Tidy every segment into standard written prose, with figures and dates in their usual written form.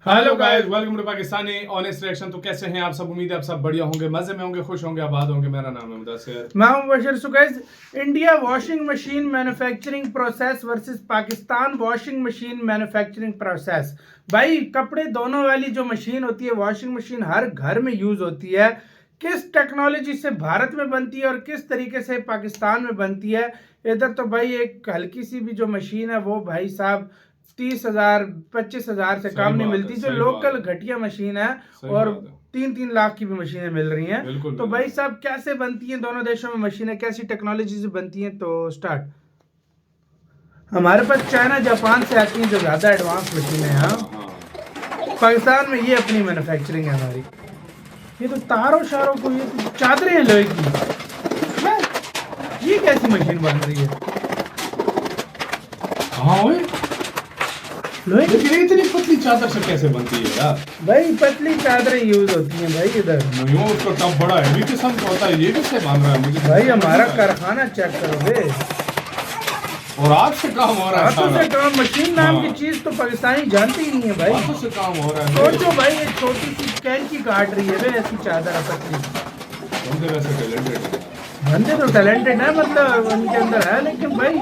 Hello guys, welcome to Pakistani honest reaction. तो कैसे हैं आप सब? उम्मीद है आप सब बढ़िया होंगे, मजे में होंगे, खुश होंगे, आबाद होंगे। मेरा नाम है मुदस्सिर, मैं हूं Bashir. So guys, India washing machine manufacturing process versus Pakistan washing machine manufacturing process. भाई, कपड़े धोने वाली जो मशीन होती है, वॉशिंग मशीन हर घर में यूज होती है। किस टेक्नोलॉजी से भारत में बनती है और किस तरीके से पाकिस्तान में बनती है। इधर तो भाई एक हल्की सी भी जो मशीन है वो भाई साहब 30,000 25,000 से कम नहीं मिलती, जो लोकल घटिया मशीन है। और 3-3 लाख की भी मशीनें मिल रही हैं। तो भाई साहब कैसे बनती हैं दोनों देशों में मशीनें, कैसी टेक्नोलॉजी से बनती हैं? तो स्टार्ट। हमारे पास चाइना जापान से आती हैं जो ज्यादा एडवांस मशीनें हैं। पाकिस्तान में ये अपनी मैन्युफैक्चरिंग है हमारी। ये तो तारों शारों को, ये तो चादरें हैं लोहे की। ये कैसी मशीन बन रही है? हाँ लोहे की इतनी पतली चादर से कैसे बनती है यार? भाई पतली चादरें यूज होती हैं भाई इधर। नहीं, उसका टब बड़ा हैवी किस्म का होता है। ये कैसे बन रहा है मुझे भाई? हमारा कारखाना चेक करो बे। और हाथ से काम हो रहा है। हाथों से काम, मशीन नाम की चीज तो पाकिस्तानी जानते ही नहीं है भाई। हाथों से काम हो रहा है। सोचो भाई, एक छोटी सी कैंची काट रही है बे, ऐसी चादर पतली। बंदे वैसे टैलेंटेड है। बंदे तो टैलेंटेड है, मतलब उनके अंदर है, लेकिन भाई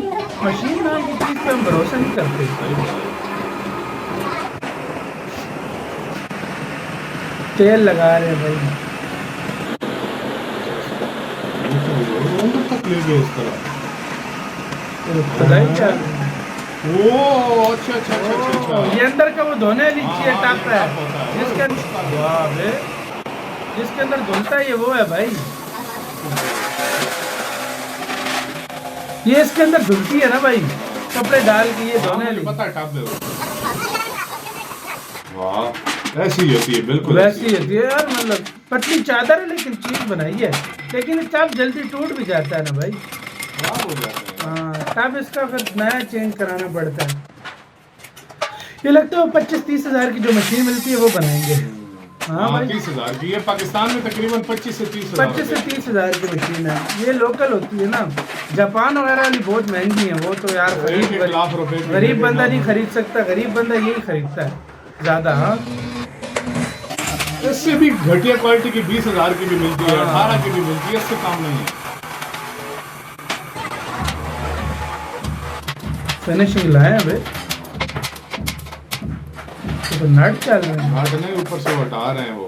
मशीन नाम की चीज पे हम भरोसा नहीं करते। तेल लगा रहे हैं भाई। तक ले गए इस तरह। खुदाई क्या? ओह अच्छा अच्छा अच्छा अच्छा। ये अंदर का वो धोने वाली चीज टप है, जिसके अंदर धुलता है, ये वो है भाई। ये इसके अंदर धुलती है ना भाई, कपड़े डाल के। ये धोने वाली पता है टप है। वाह, ऐसी होती है, बिल्कुल वैसी होती है यार। मतलब पतली चादर है लेकिन चीज बनाई है। लेकिन ये टब जल्दी टूट भी जाता है ना भाई। खराब हो जाता है। हाँ, टब इसका फिर नया चेंज कराना पड़ता है। ये लगता है 25-30 हजार की जो मशीन मिलती है वो बनाएंगे। हाँ भाई, 30,000 की। ये पाकिस्तान में तकरीबन 25 से 30 हजार की मशीन है। ये लोकल होती है ना। जापान वगैरह वाली बहुत महंगी है। वो तो यार गरीब बंदा नहीं खरीद सकता। गरीब बंदा यही खरीदता है ज्यादा। हाँ, इससे भी घटिया क्वालिटी की 20,000 की भी मिलती है, 18 की भी मिलती है। इससे काम नहीं है। फिनिशिंग लाए हैं भाई। तो नट चल रहे हैं। नट नहीं, ऊपर से हटा रहे हैं वो।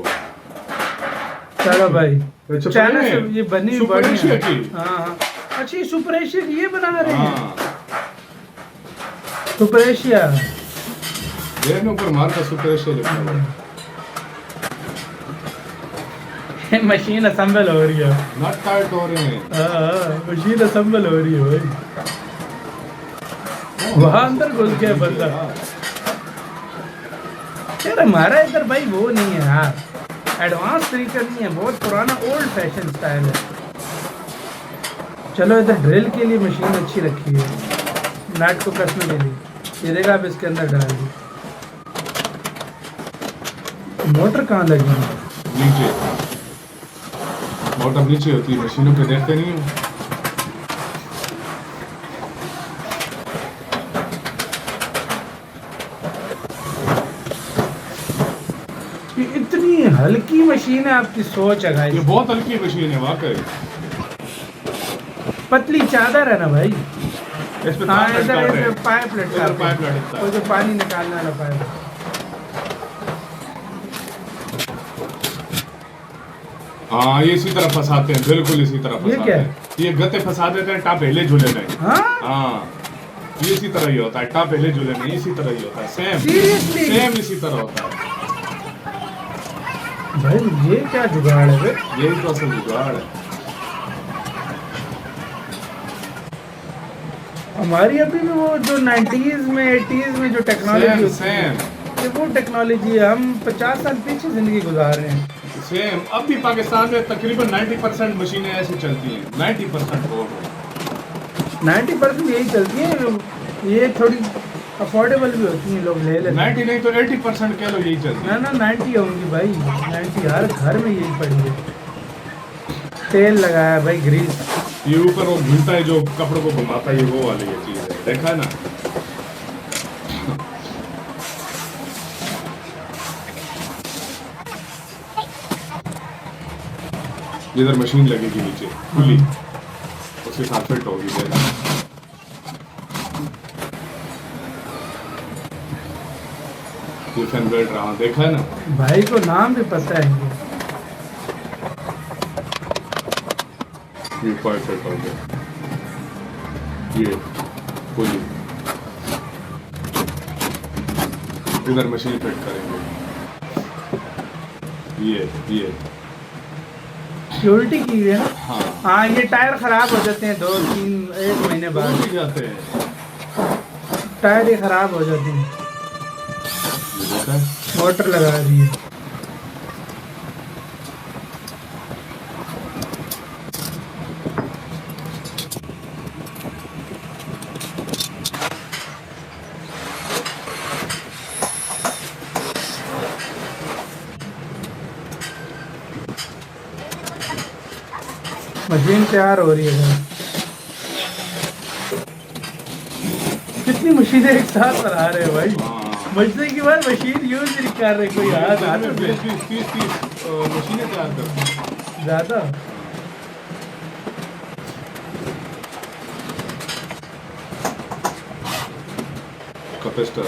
चलो भाई, चाइना से ये बनी हुई बड़ी है। हाँ, अच्छा, ये सुपर एशिया की ये बना रहे हैं। सुपर एशिया देर ऊपर मार का सुपर एशिया लिखा हुआ है। मशीन असेंबल हो रही है। नट टाइट हो रहे हैं। मशीन असेंबल हो रही है भाई। वहां अंदर घुस गया बंदा। यार हमारा इधर भाई वो नहीं है यार, एडवांस तरीका नहीं है, बहुत पुराना ओल्ड फैशन स्टाइल है। चलो, इधर ड्रिल के लिए मशीन अच्छी रखी है, नट को कसने के लिए। ये देखा, आप इसके अंदर डाल दी। मोटर कहाँ लगी है? नीचे मोटर नीचे होती है। मशीनों पे देखते नहीं हो। इतनी हल्की मशीन है, आपकी सोच है भाई। ये बहुत हल्की मशीन है वाकई। पतली चादर है ना भाई। इस पे हाँ, इधर पाइप लटका है। वो जो पानी निकालने वाला पाइप। हाँ, ये इसी तरह फंसाते हैं, बिल्कुल इसी तरह फंसाते हैं। ये गत्ते फंसा देते हैं टॉप हिले झूले में। हाँ, ये इसी तरह ही होता है। टॉप हिले झूले में इसी तरह ही होता है। सेम इसी तरह होता है भाई। ये क्या जुगाड़ है भाई? यही तो असल जुगाड़ है। हमारी अभी भी वो जो 90s में 80s में जो टेक्नोलॉजी होती है, ये वो टेक्नोलॉजी है। हम 50 साल पीछे जिंदगी गुजार रहे हैं। सेम अब भी पाकिस्तान में तकरीबन 90% मशीनें ऐसी चलती हैं। 90% 90% यही चलती है। ये थोड़ी अफोर्डेबल भी होती हैं, लोग ले लेते हैं। 90 नहीं तो 80% कह लो, यही चलती है। ना 90 होंगी भाई। 90 हर घर में यही पड़ी है। तेल लगाया भाई, ग्रीस। ये ऊपर वो घूमता है जो कपड़ों को घुमाता है, ये वो वाली ये चीज है, देखा है ना? जिधर मशीन लगेगी नीचे खुली उसके साथ फिट होगी जगह। ये फैन बेल्ट रहा देखा है ना भाई को नाम भी पता है ये कॉइल फिट हो गया ये खुली इधर मशीन फिट करेंगे ये उल्टी की हुई है ना। हाँ हाँ ये टायर खराब हो जाते हैं 2-3 महीने बाद उल्टी जाते हैं टायर ही खराब हो जाते हैं। ये देखा है? मोटर लगा दी है। मशीन तैयार हो रही है। कितनी मशीनें एक साथ बना रहे हो भाई। हाँ। बजने के बाद मशीन यूज नहीं कर रहे कोई हाथ हाथ में 20-30 मशीनें तैयार करते हैं ज्यादा। कैपेसिटर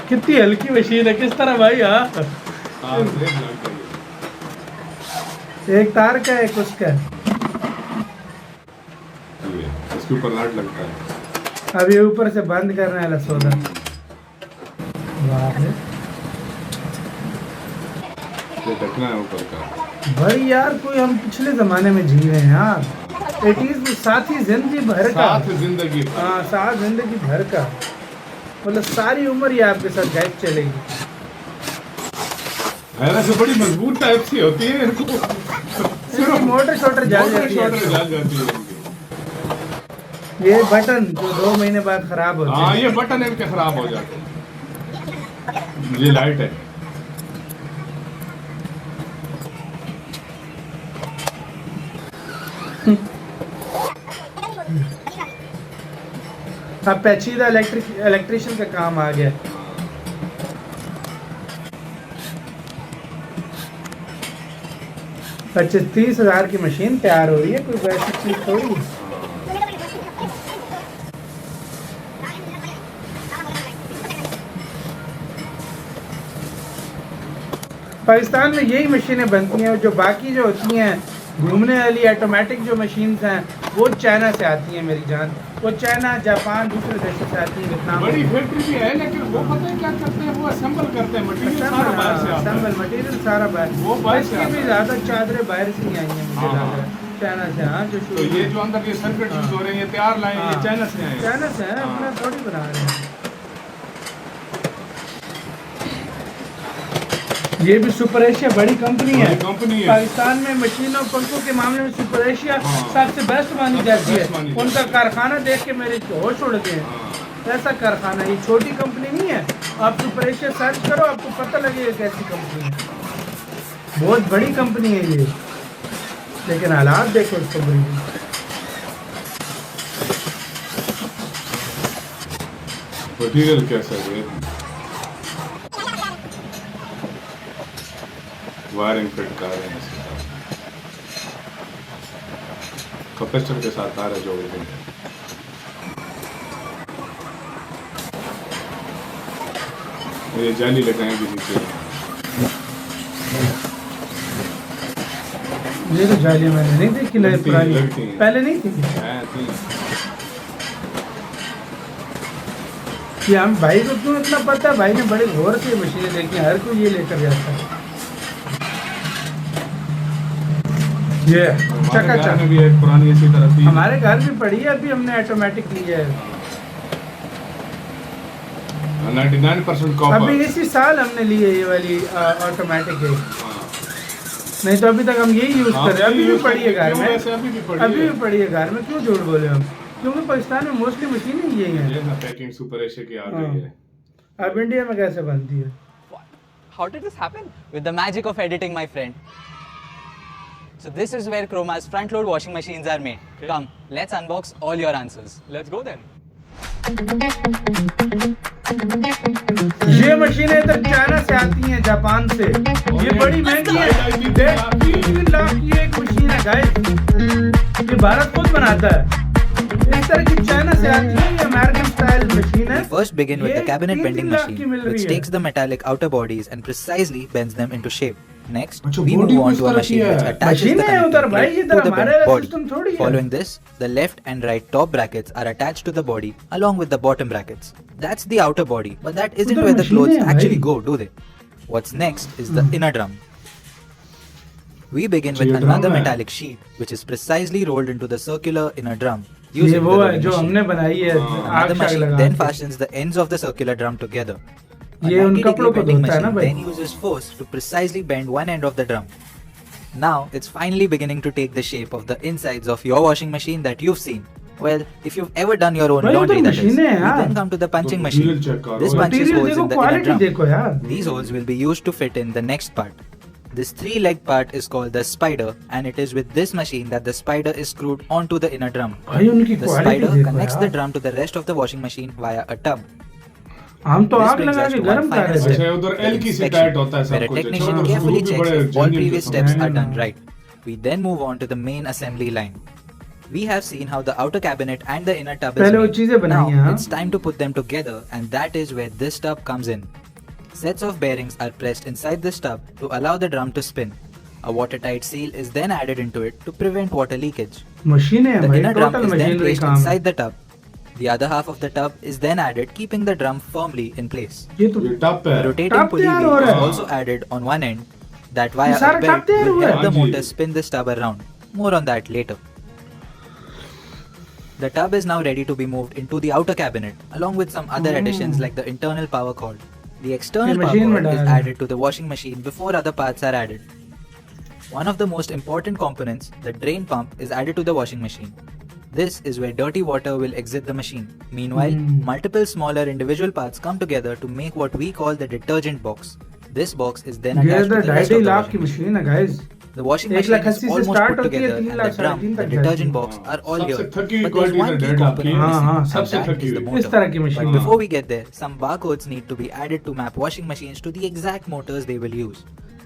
कितनी हल्की मशीन है किस तरह भाई। हाँ तार ब्रेक लग गई एक तार का एक उसका है। ये इसके ऊपर नट लगता है अब ये ऊपर से बंद करने वाला सौदा। वाह रे। ये ढकना है ऊपर का भाई यार कोई हम पिछले जमाने में जी रहे हैं यार। 80s में साथ ही जिंदगी भर का। साथ जिंदगी हाँ साथ जिंदगी भर का मतलब सारी उम्र ही आपके साथ गाइड चलेगी। ऐसे बड़ी मजबूत टाइप सी होती है इनको इसकी मोटर शोटर जल जाती है। जल जाती है इनकी। ये बटन जो 2 महीने बाद खराब होते हाँ हैं। ये बटन इनके खराब हो जाते हैं। ये लाइट है अब पेचीदा इलेक्ट्रिशियन का काम आ गया। 25-30 हज़ार की मशीन तैयार हो रही है कोई वैसी चीज थोड़ी है। पाकिस्तान में यही मशीनें बनती हैं। जो बाकी जो होती हैं घूमने वाली ऑटोमेटिक जो मशीन्स हैं वो चाइना से आती हैं मेरी जान। वो चाइना जापान दूसरे देशों से आती हैं वियतनाम। बड़ी फैक्ट्री भी है लेकिन वो पता है क्या करते हैं वो असेंबल करते हैं मटेरियल सारा बाहर से आता है मटेरियल सारा बाहर। वो बाहर से इसकी आता भी है। ज़्यादा चादरें बाहर से नहीं आई हैं मुझे हाँ, लग रहा है चाइना से। हाँ जो तो ये जो अंदर ये सर्किट यूज हो रहे हैं ये तैयार लाए हैं, ये चाइना से आए हैं। चाइना से है अपना थोड़ी बना रहे हैं। ये भी सुपर एशिया बड़ी कंपनी है। बड़ी कंपनी है। पाकिस्तान में मशीनों पंखों के मामले में सुपर एशिया हाँ। सबसे बेस्ट मानी सबसे जाती बेस्ट मानी है। जाती उनका कारखाना देख के मेरे होश उड़ गए। हाँ। ऐसा कारखाना ये छोटी कंपनी नहीं है। आप सुपर एशिया सर्च करो आपको पता लगेगा कैसी कंपनी है। बहुत बड़ी कंपनी है ये लेकिन हालात देखो इस कंपनी के। मटेरियल कैसा है वायरिंग फिट कर रहे हैं इसके साथ कैपेसिटर के साथ तार है जोड़ देंगे। ये जाली लगाएंगे नीचे ये तो जालियां मैंने नहीं देखी नई लगती हैं, पुरानी लगती हैं। पहले नहीं थी। हैं, थी। कि हम भाई को क्यों इतना पता है। भाई ने बड़े गौर से मशीनें देखी हर कोई ये लेकर जाता है। ये हमारे घर चकाचक में भी एक पुरानी इसी तरह थी। हमारे घर भी पड़ी है। अभी हमने ऑटोमेटिक ली है। 99% अभी कॉपर। इसी साल हमने ली है ये वाली ऑटोमेटिक है। नहीं तो अभी तक हम यही यूज कर रहे हैं। अभी भी पड़ी है घर में। अभी भी पड़ी अभी है। भी पड़ी है घर में। क्यों झूठ बोले हम क्योंकि पाकिस्तान में मोस्टली मशीनें यही हैं। ये ना पैकिंग सुपर एशिया की आ गई है। अब इंडिया में कैसे बनती है। How did this happen? With the magic of editing, my friend. So this is where Chroma's front-load washing machines are made. Okay. Come, let's unbox all your answers. Let's go then. ये मशीनें इधर China से आती हैं, Japan से। ये बड़ी महंगी है, 1.5-3 लाख की एक मशीन है गाइस। ये भारत खुद बनाता है। इस तरह की चाइना से आती है, ये अमेरिकन स्टाइल मशीन है। First begin with the cabinet 3 bending lakh की machine, मिल रही which है। takes the metallic outer bodies and precisely bends them into shape. Next, अच्छा, we body move on को to a इस तरह machine की which है। attaches the मशीनें हैं उधर connecting भाई, plate इधर to the हमारे bent वाला body. सिस्टम थोड़ी है। Following this, the left and right top brackets are attached to the body along with the bottom brackets. That's the outer body, but that isn't उधर where the clothes मशीनें हैं actually भाई। go, do they? What's next is the inner drum. We begin अच्छा, with ये drum another है। metallic sheet which is precisely rolled into the circular inner drum. ये using वो the है rolling जो machine. हमने बनाई है हाँ। आग The शाग machine लगा then के। fastens the ends of the circular drum together. A ये उन 90-degree कपड़ों को bending धोता है ना machine भाई। then uses force to precisely bend one end of the drum. Now it's finally beginning to take the shape of the insides of your washing machine that you've seen. Well, if you've ever done your own भाई, laundry, उधर that is. मशीनें हैं We यार। then come to the punching तो machine. material check करो। This punches material holes देखो, in the inner quality drum. देखो यार। These holes will be used to fit in the next part. This 3-leg part is called the spider, and it is with this machine that the spider is screwed onto the inner drum. भाई उनकी The quality spider देखो connects the यार। drum to the rest of the washing machine via a tub. हम तो This आग brings लगा us के to गर्म one कर final रहे step, थे। अच्छा, उधर the L की से inspection, टाइट होता है सब where a कुछ। technician अच्छा, carefully उधर checks बड़े if all genuine previous किस्म steps के। are done right. We then move on to the main assembly line. We have seen how the outer cabinet and the inner tub is पहले वो made. चीजें बनाई हैं, Now हाँ। it's time to put them together, and that is where this tub comes in. Sets of bearings are pressed inside this tub to allow the drum to spin. A watertight seal is then added into it to prevent water leakage. मशीनें हैं The भाई, inner drum total is then machinery placed काम है। inside the tub. The other half of the tub is then added, keeping the drum firmly in place. ये तो ये टप A है। rotating Tub pulley तैयार wheel हो is रहा है। also added on one end that via ये सारा a tub belt तैयार will हुआ है। help the हाँ जी। motor spin this tub around. More on that later. The tub is now ready to be moved into the outer cabinet along with some other additions like the internal power cord. The external ये power machine में cord is डाल रहे हैं। added to the washing machine before other parts are added. One of the most important components, the drain pump, is added to the washing machine. This is where dirty water will exit the machine. Meanwhile, multiple smaller individual parts come together to make what we call the detergent box. This box is then ये attached to इधर the rest 2.5 of the lakh की washing machine. Machine है guys. The washing 1 machine lakh is 80 से almost start put होती है, together 3 and lakh the drum, 3.5 the तक detergent जाती box are all सबसे here. थकी हुई But there's क्वालिटी one तो key 1.5 लाख component की है। हाँ, हाँ, missing, and सबसे that थकी is the हुई। motor. इस तरह की But machine before we get there, some barcodes need to be added to map washing machines to the exact motors they will use.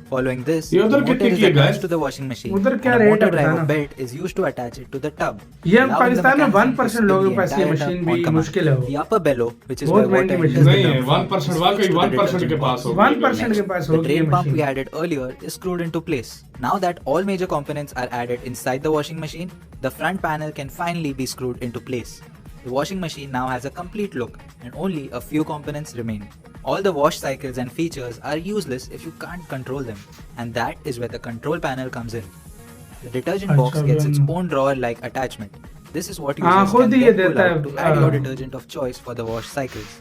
Following this, ये the उधर motor कितने is की है, attached guys? to the washing machine उधर and क्या a rate है motor driver बताना? belt is used to attach it to the tub. ये हम allowing the पाकिस्तान में mechanism to 1% spin लोगों the के पास ये entire मशीन tub भी on command. मुश्किल है वो। The upper bellow, which is बहुत where water महंगी enters मशीन the नहीं है, drum, 1% is वाकई fixed to the 1% detergent के पास box. होगी। 1% के पास The होगी ये drain pump we machine. added earlier is screwed into place. Now that all major components are added inside the washing machine, the front panel can finally be screwed into place. The washing machine now has a complete look and only a few components remain. All the wash cycles and features are useless if you can't control them, and that is where the control panel comes in. The detergent box अच्छा, gets its बहन। own drawer-like attachment. This is what हाँ, users खुद can ही ये then pull देता out है, to add your हाँ। detergent of choice for the wash cycles.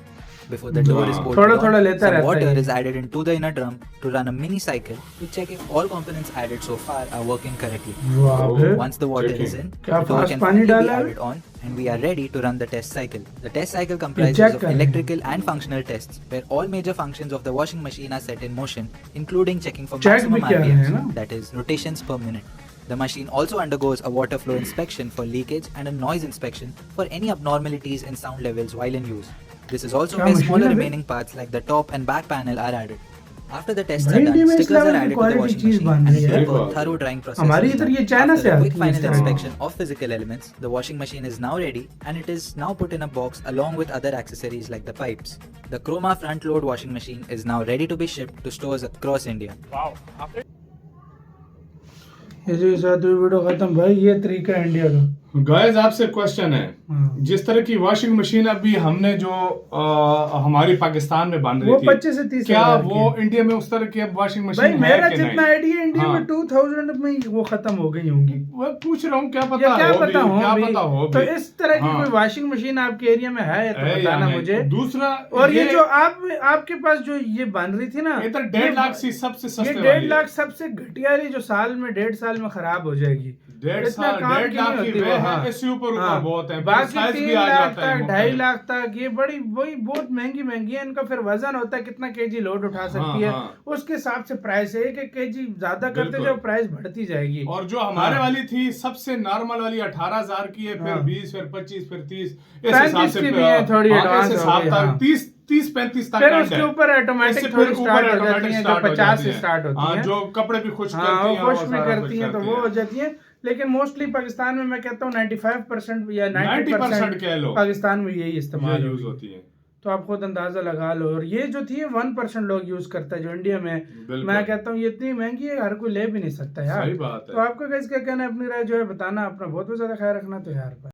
Before the door is bolted थोड़ा-थोड़ा on, लेता some रहता water है। is added into the inner drum to run a mini cycle to check if all components added so far are working correctly. वाह बे। Once the water is in, क्या the door fast can पानी finally be डाला है? added on and we are ready to run the test cycle. The test cycle comprises check of कर रहे हैं। electrical and functional tests where all major functions of the washing machine are set in motion, including checking for Check maximum भी क्या है RPMs, ना? that is rotations per minute. The machine also undergoes a water flow inspection for leakage and a noise inspection for any abnormalities in sound levels while in use. This is also क्या where machine smaller है बे? remaining parts like the top and back panel are added. After the tests भाई are India done, में इस stickers are level की added to the quality washing चीज machine बन and रही a है। proper thorough drying process. हमारी is इधर done. ये चाइना से After a आती quick है इस final तरह की। inspection of physical elements, the washing machine is now ready and it is now put in a box along with other accessories like the pipes. The Chroma front load washing machine is now ready to be shipped to stores across India. ये जो साथ video खत्म भाई, ये तरीका है India का। Guys आपसे क्वेश्चन है, हाँ। जिस तरह की वॉशिंग मशीन अभी हमने जो हमारी पाकिस्तान में बन रही वो थी, 25 से 30 क्या हज़ार वो की। इंडिया में उस तरह की अब वॉशिंग मशीन भाई है मेरा कि जितना नहीं? आइडिया इंडिया में हाँ। 2000 में वो खत्म हो गई होंगी। वो पूछ रहा हूँ, क्या या पता क्या हो पता भी, हो क्या भी। पता हो तो भी। इस तरह की हाँ। कोई वॉशिंग मशीन आपके एरिया में है तो है या बताना नहीं? मुझे। दूसरा और ये जो आपके पास जो ये बन रही थी ना, ये तो 1.5 लाख सी सबसे ये सस्ते 1.5 लाख सबसे घटिया वाली जो साल में 1.5 साल में खराब हो जाएगी। 1.5 इतना काम की नहीं लाख की होती वे वो, है, हाँ। इससे ऊपर हाँ। बहुत है, बाकी साइज 3 भी आ लाख जाता है तक, मुख्तलिफ। 2.5 लाख तक ये बड़ी वही बहुत महंगी है। इनका फिर वजन होता है कितना केजी लोड उठा सकती है, हाँ। उसके हिसाब से प्राइस है। एक केजी ज्यादा करते बिल्कुल। जाओ प्राइस बढ़ती जाएगी। और जो हमारे हाँ। वाली थी सबसे नॉर्मल वाली 18,000 की है, फिर हाँ। 20, फिर 25, फिर 30, इस 35 हिसाब से की भी है, थोड़ी हाँ, advance इस हो हिसाब गई, तक हाँ। 30-35 तक फिर end उसके है। ऊपर इससे ऑटोमेटिक फिर थोड़ी ऊपर स्टार्ट हो automatic जाती हैं, जो start हो 50 जाती से हैं। स्टार्ट होती हाँ, हैं, जो कपड़े भी खुश हाँ करती वो हैं, खुश वो भी सारा करती कुछ हैं, तो करती वो हो हैं। जाती हैं। लेकिन मोस्टली पाकिस्तान में मैं कहता हूँ 95% या 90% 90% कह लो, पाकिस्तान में यही ये इस्तेमाल यूज होती होती है। है। तो आप खुद अंदाजा लगा लो। और ये जो थी 1% लोग यूज करता है जो इंडिया में। बिल्कुल। मैं कहता हूँ ये इतनी महंगी है, हर कोई ले भी नहीं सकता यार। सही बात है। तो आपका कैसे क्या कहना है, अपनी राय जो है बताना। अपना बहुत बहुत ज्यादा ख्याल रखना। तो यार